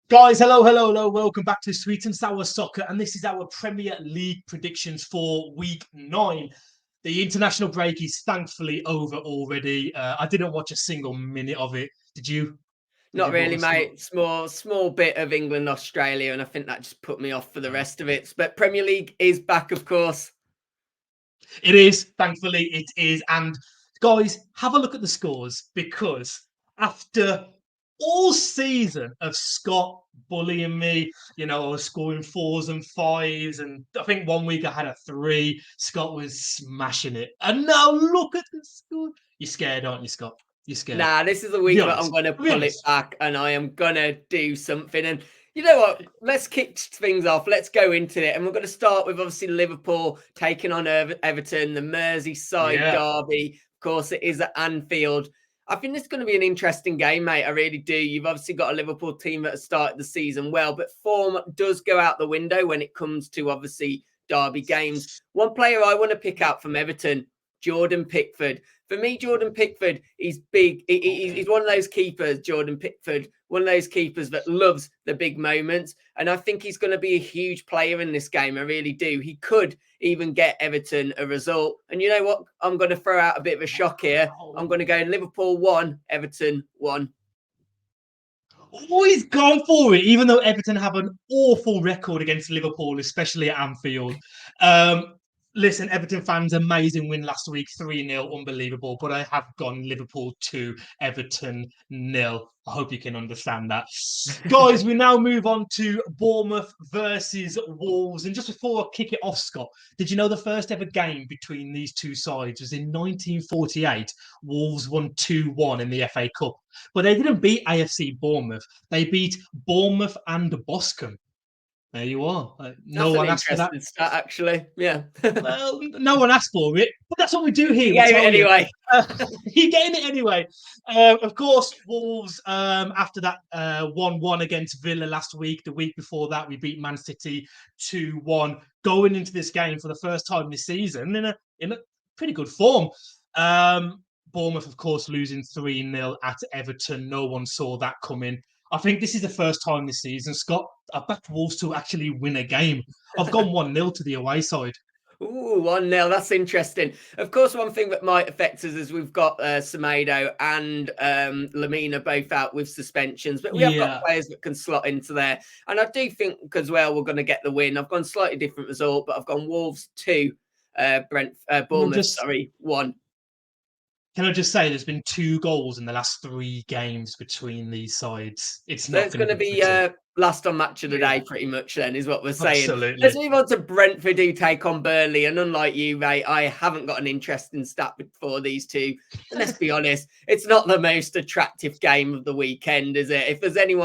Guys, hello. Welcome back to Sweet and Sour Soccer. And this is our Premier League predictions for week 9. The international break is thankfully over already. I didn't watch a single minute of it. Did you? Did Not you, really, boys? mate. Small bit of England, Australia, and I think that just put me off for the rest of it. But Premier League is back, of course. It is, thankfully, it is. And guys, have a look at the scores because after all season of Scott bullying me, I was scoring 4s and 5s, and I think one week I had a 3. Scott was smashing it. And now look at the score. You're scared, aren't you, Scott? You're scared. Nah, this is a Be week that I'm honest. going to Be pull it honest. back and I am going to do something. And you know what? Let's kick things off. Let's go into it. And we're going to start with obviously Liverpool taking on Everton, the Merseyside Yeah. derby. Of course, it is at Anfield. I think this is going to be an interesting game, mate. I really do. You've obviously got a Liverpool team that has started the season well, but form does go out the window when it comes to obviously derby games. One player I want to pick out from Everton, Jordan Pickford. For me, Jordan Pickford, he's big. He's one of those keepers, Jordan Pickford, one of those keepers that loves the big moments. And I think he's going to be a huge player in this game. I really do. He could even get Everton a result. And you know what? I'm going to throw out a bit of a shock here. I'm going to go Liverpool 1, Everton 1. Always gone for it, even though Everton have an awful record against Liverpool, especially at Anfield. Listen, Everton fans, amazing win last week, 3-0, unbelievable. But I have gone Liverpool 2, Everton 0. I hope you can understand that. Guys, we now move on to Bournemouth versus Wolves. And just before I kick it off, Scott, did you know the first ever game between these two sides was in 1948? Wolves won 2-1 in the FA Cup. But they didn't beat AFC Bournemouth. They beat Bournemouth and Boscombe. There you are. No That's an one asked for that. interesting stat, actually. Yeah. Well, no one asked for it, but that's what we do He here. We gave it tell you. anyway. You're getting it anyway. Of course, Wolves, after that 1-1 against Villa last week, the week before that, we beat Man City 2-1, going into this game for the first time this season in a pretty good form. Bournemouth, of course, losing 3-0 at Everton. No one saw that coming. I think this is the first time this season, Scott, I've backed Wolves to actually win a game. I've gone 1-0 to the away side. Ooh, 1-0. That's interesting. Of course, one thing that might affect us is we've got Semedo and Lamina both out with suspensions, but we have got Yeah. players that can slot into there. And I do think as well we're going to get the win. I've gone slightly different result, but I've gone Wolves 2, Bournemouth, Just 1. Can I just say there's been 2 goals in the last 3 games between these sides. It's So not it's going to going to be be pretty. last on match of the day, Yeah, pretty much, then, is what we're saying. Let's absolutely. move on to Brentford, who take on Burnley. And unlike you, mate, I haven't got an interesting stat for these two. And let's be honest, it's not the most attractive game of the weekend, is it? If there's any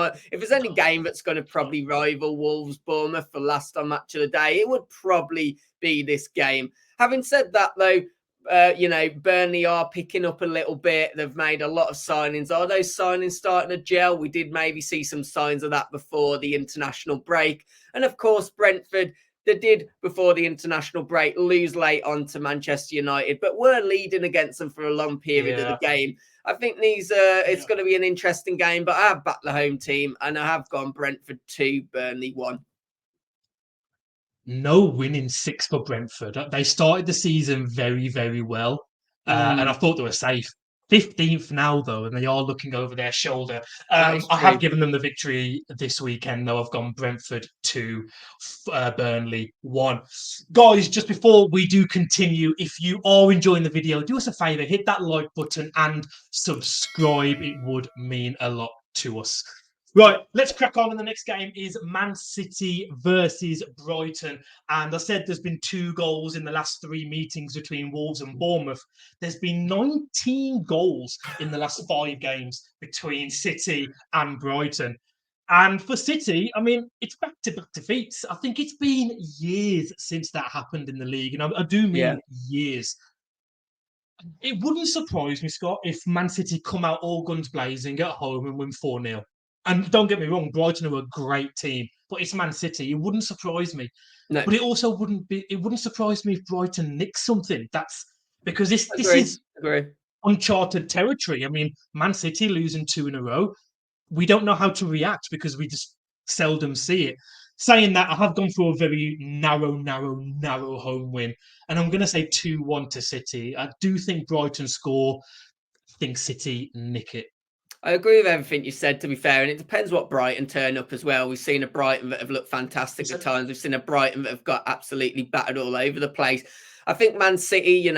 game that's going to probably rival Wolves Bournemouth for last on match of the day, it would probably be this game. Having said that, though, Burnley are picking up a little bit. They've made a lot of signings. Are those signings starting to gel? We did maybe see some signs of that before the international break. And of course, Brentford, they did before the international break lose late on to Manchester United, but were leading against them for a long period of the Yeah. game. I think it's going to be an interesting game, but I have backed the home team and I have gone Brentford 2, Burnley 1. No winning 6 for Brentford. They started the season very, very well. And I thought they were safe. 15th now, though, and they are looking over their shoulder. That is I have true. given them the victory this weekend, though. I've gone Brentford 2, Burnley 1. Guys, just before we do continue, if you are enjoying the video, do us a favour, hit that like button and subscribe. It would mean a lot to us. Right, let's crack on. And the next game is Man City versus Brighton. And I said there's been 2 goals in the last 3 meetings between Wolves and Bournemouth. There's been 19 goals in the last 5 games between City and Brighton. And for City, I mean, it's back-to-back defeats. I think it's been years since that happened in the league. And I do Yeah. mean years. It wouldn't surprise me, Scott, if Man City come out all guns blazing at home and win 4-0. And don't get me wrong, Brighton are a great team, but it's Man City. It wouldn't surprise me. No, But it wouldn't surprise me if Brighton nicks something. That's because this agree. is Agree. uncharted territory. I mean, Man City losing 2 in a row. We don't know how to react because seldom see it. Saying that, I have gone through a very narrow home win, and I'm going to say 2-1 to City. I do think Brighton score. I think City nick it. I agree with everything you said, to be fair, and it depends what Brighton turn up as well. We've seen a Brighton that have looked fantastic at times. We've seen a Brighton that have got absolutely battered all over the place. I think Man City,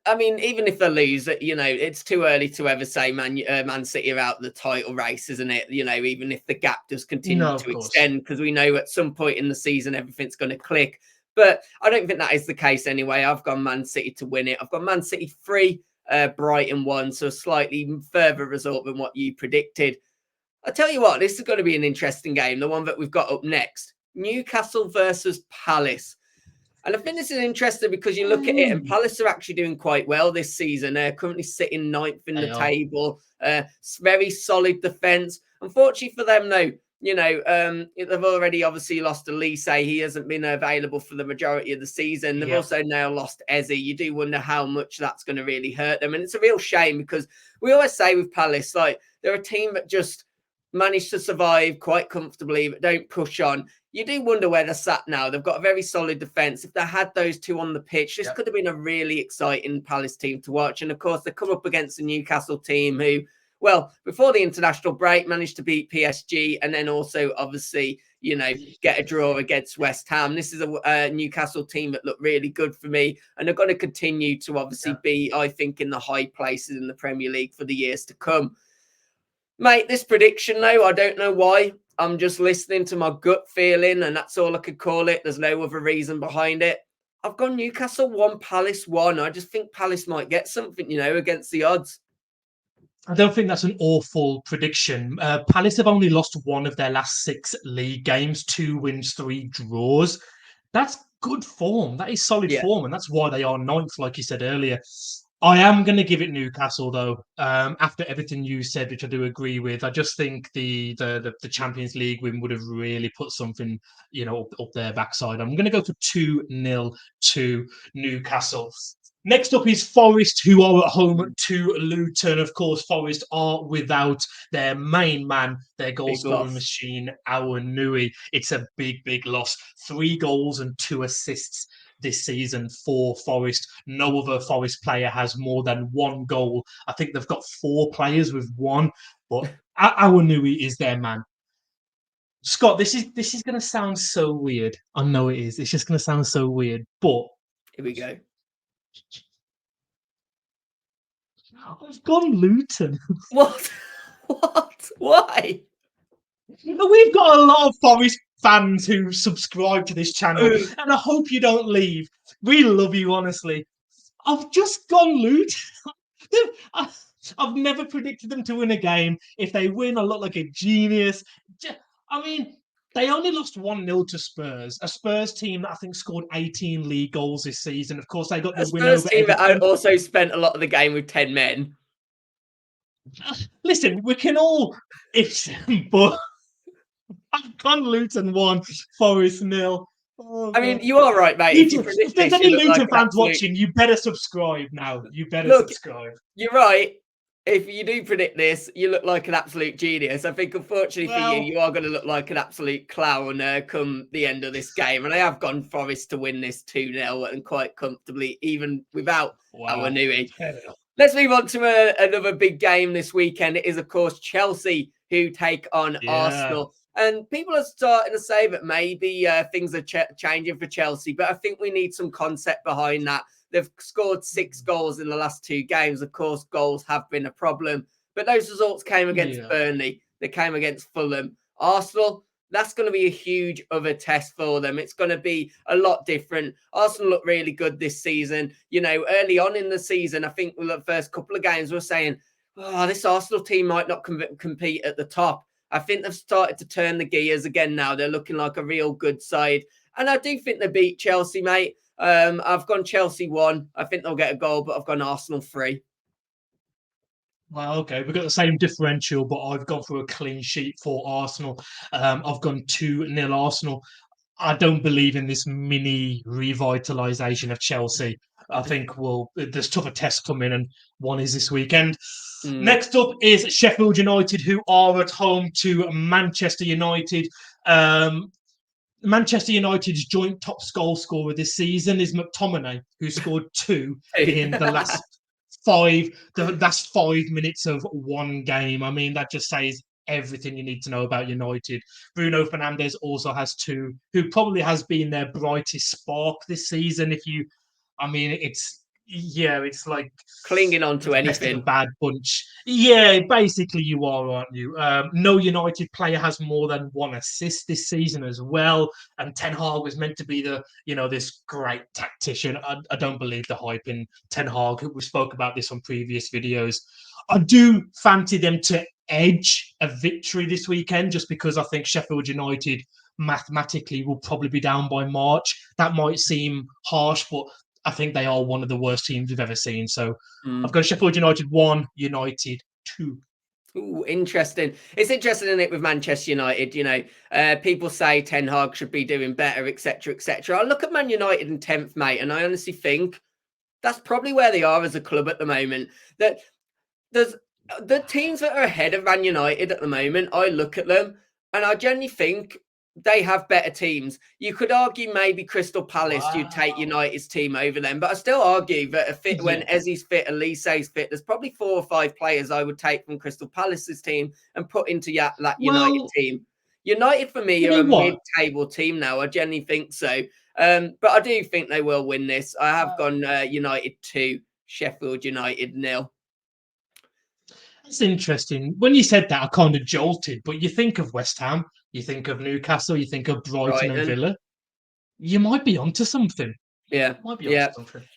I mean, even if they lose, it's too early to ever say Man City are out of the title race, isn't it? Even if the gap does continue to extend, because we know at some point in the season everything's going to click. But I don't think that is the case anyway. I've gone Man City to win it. I've got Man City 3, Brighton 1, so a slightly further result than what you predicted. I tell you what, this is going to be an interesting game, the one that we've got up next. Newcastle versus Palace. And I think this is interesting because you look at it, and Palace are actually doing quite well this season. They're currently sitting 9th in the table. Very solid defence. Unfortunately for them, though, they've already obviously lost Elise. He hasn't been available for the majority of the season. They've also now lost Eze. You do wonder how much that's going to really hurt them. And it's a real shame because we always say with Palace, like, they're a team that just managed to survive quite comfortably, but don't push on. You do wonder where they're sat now. They've got a very solid defence. If they had those two on the pitch, this could have been a really exciting Palace team to watch. And of course, they come up against the Newcastle team who, well, before the international break, managed to beat PSG and then also, obviously, get a draw against West Ham. This is a Newcastle team that look really good for me, and they're going to continue to obviously be, I think, in the high places in the Premier League for the years to come. Mate, this prediction, though, I don't know why. I'm just listening to my gut feeling, and that's all I could call it. There's no other reason behind it. I've gone Newcastle 1, Palace 1. I just think Palace might get something, against the odds. I don't think that's an awful prediction. Palace have only lost one of their last 6 league games, 2 wins, 3 draws. That's good form. That is solid form, and that's why they are 9th, like you said earlier. I am going to give it Newcastle, though. After everything you said, which I do agree with, I just think the Champions League win would have really put something, up their backside. I'm going to go for 2-0 to Newcastle. Next up is Forest, who are at home to Luton. Of course, Forest are without their main man, their goal-scoring machine, Awanui. It's a big loss. 3 goals and 2 assists this season for Forest. No other Forest player has more than 1 goal. I think they've got 4 players with 1, but Awanui is their man. Scott, this is going to sound so weird. I know it is. It's just going to sound so weird, but here we go. I've gone Luton. What? Why? We've got a lot of Forest fans who subscribe to this channel, and I hope you don't leave. We love you, honestly. I've just gone Luton. I've never predicted them to win a game. If they win, I look like a genius. I mean, they only lost 1-0 to Spurs, a Spurs team that I think scored 18 league goals this season. Of course, they got the win over Spurs team Everton. that also spent a lot of the game with 10 men. Listen, we can all but I've gone Luton 1, Forest 0. Oh, I mean, you are right, mate. If there's any Luton fans watching, you better subscribe now. You better subscribe. You're right. If you do predict this, you look like an absolute genius. I think, unfortunately for you, you are going to look like an absolute clown come the end of this game. And I have gone Forest to win this 2-0 and quite comfortably, even without Awanui. Let's move on to another big game this weekend. It is, of course, Chelsea who take on Arsenal. And people are starting to say that maybe things are changing for Chelsea, but I think we need some concept behind that. They've scored 6 goals in the last 2 games. Of course, goals have been a problem, but those results came against Burnley. They came against Fulham. Arsenal, that's going to be a huge other test for them. It's going to be a lot different. Arsenal look really good this season. Early on in the season, I think the first couple of games we're saying, this Arsenal team might not compete at the top. I think they've started to turn the gears again now. They're looking like a real good side. And I do think they beat Chelsea, mate. I've gone Chelsea 1. I think they'll get a goal, but I've gone Arsenal 3. Well, okay, we've got the same differential, but I've gone for a clean sheet for Arsenal. I've gone 2-0 Arsenal. I don't believe in this mini revitalisation of Chelsea. I think there's tougher tests coming, and one is this weekend. Mm. Next up is Sheffield United, who are at home to Manchester United. Manchester United's joint top goal scorer this season is McTominay, who scored 2 in the last 5 minutes of one game. I mean, that just says everything you need to know about United. Bruno Fernandes also has 2, who probably has been their brightest spark this season. It's like Clinging on to the best of a anything. bad bunch. Yeah, basically you are, aren't you? No United player has more than 1 assist this season as well. And Ten Hag was meant to be this great tactician. I don't believe the hype in Ten Hag. We spoke about this on previous videos. I do fancy them to edge a victory this weekend, just because I think Sheffield United mathematically will probably be down by March. That might seem harsh, but I think they are one of the worst teams we've ever seen. So I've got Sheffield United 1, United 2. Ooh, interesting. It's interesting, isn't it, with Manchester United? People say Ten Hag should be doing better, etc., etc. I look at Man United in 10th, mate, and I honestly think that's probably where they are as a club at the moment. That there's the teams that are ahead of Man United at the moment. I look at them and I genuinely think they have better teams. You could argue maybe Crystal Palace you'd take United's team over them, but I still argue that when Ezzy's fit, Elise's fit, there's probably 4 or 5 players I would take from Crystal Palace's team and put into that United team. United for me are a mid-table team now. I genuinely think so. But I do think they will win this. I have gone United 2, Sheffield United 0. That's interesting. When you said that, I kind of jolted. But you think of West Ham, you think of Newcastle, you think of Brighton and Villa. You might be onto something. Yeah.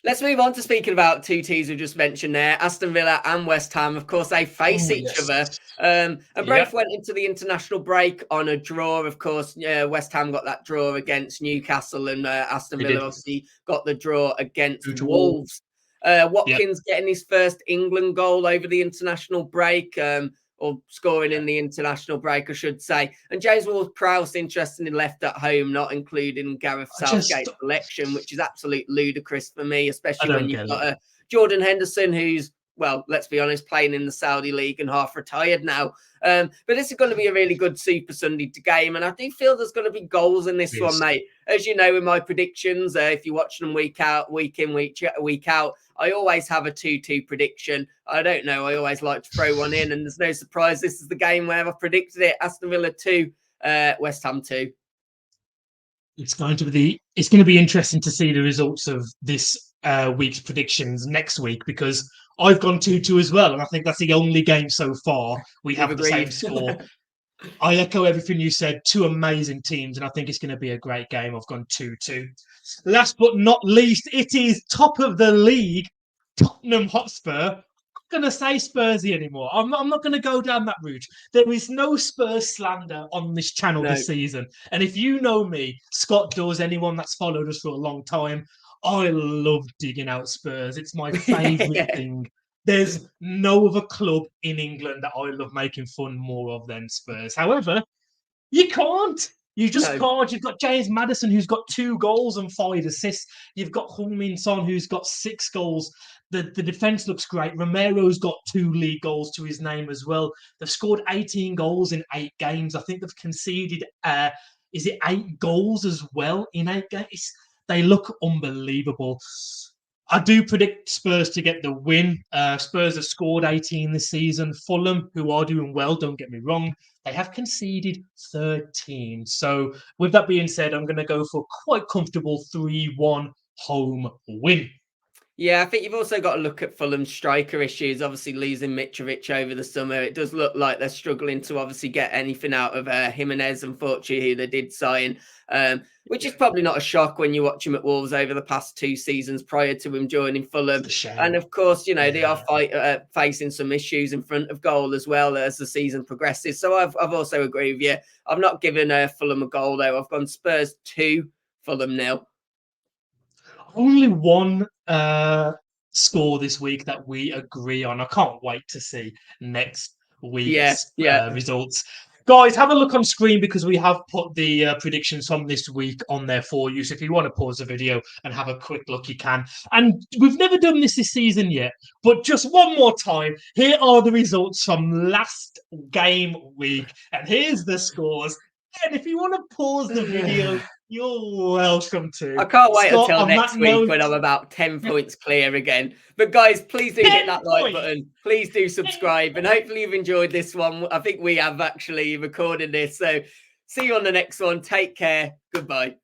Let's move on to speaking about 2 teams we just mentioned there, Aston Villa and West Ham. Of course, they face each other. And both went into the international break on a draw. Of course, West Ham got that draw against Newcastle, and Aston Villa obviously got the draw against Wolves. Watkins getting his first England goal over the international break, or scoring in the international break, I should say. And James Ward-Prowse, interestingly, left at home, not including Gareth Southgate's selection, which is absolutely ludicrous for me, especially when you've got Jordan Henderson, who's, well, let's be honest, playing in the Saudi League and half retired now. But this is going to be a really good Super Sunday game, and I do feel there's going to be goals in this one, mate. As you know, in my predictions, if you watch them week in, week out, I always have a 2-2 prediction. I don't know. I always like to throw one in, and there's no surprise. This is the game where I've predicted it. Aston Villa 2, West Ham 2. It's going to be interesting to see the results of this week's predictions next week, because I've gone 2-2 as well, and I think that's the only game so far we have the same score. I echo everything you said. 2 amazing teams, and I think it's going to be a great game. I've gone 2-2. Last but not least, it is top of the league, Tottenham Hotspur. I'm not going to say Spursy anymore. I'm not going to go down that route. There is no Spurs slander on this channel this season. And if you know me, Scott does, anyone that's followed us for a long time, I love digging out Spurs. It's my favourite thing. There's no other club in England that I love making fun more of than Spurs. However, you can't. You just can't. You've got James Maddison, who's got 2 goals and 5 assists. You've got Heung-min Son, who's got 6 goals. The defence looks great. Romero's got 2 league goals to his name as well. They've scored 18 goals in 8 games. I think they've conceded, 8 goals as well in 8 games? They look unbelievable. I do predict Spurs to get the win. Spurs have scored 18 this season. Fulham, who are doing well, don't get me wrong, they have conceded 13. So with that being said, I'm going to go for quite comfortable 3-1 home win. Yeah, I think you've also got to look at Fulham's striker issues. Obviously, losing Mitrovic over the summer, it does look like they're struggling to obviously get anything out of Jimenez, unfortunately, who they did sign, which is probably not a shock when you watch him at Wolves over the past 2 seasons prior to him joining Fulham. And of course, they are facing some issues in front of goal as well as the season progresses. So I've also agreed with you. I've not given Fulham a goal, though. I've gone Spurs 2, Fulham 0. Only one score this week that we agree on. I can't wait to see next week's results. Guys, have a look on screen because we have put the predictions from this week on there for you. So if you want to pause the video and have a quick look, you can. And we've never done this season yet, but just one more time, here are the results from last game week. And here's the scores. And if you want to pause the video, you're welcome to. I can't wait Scott, until on next that week note, when I'm about 10 points clear again. But guys, please do hit that like button. Please do subscribe. And hopefully you've enjoyed this one. I think we have actually recorded this. So see you on the next one. Take care. Goodbye.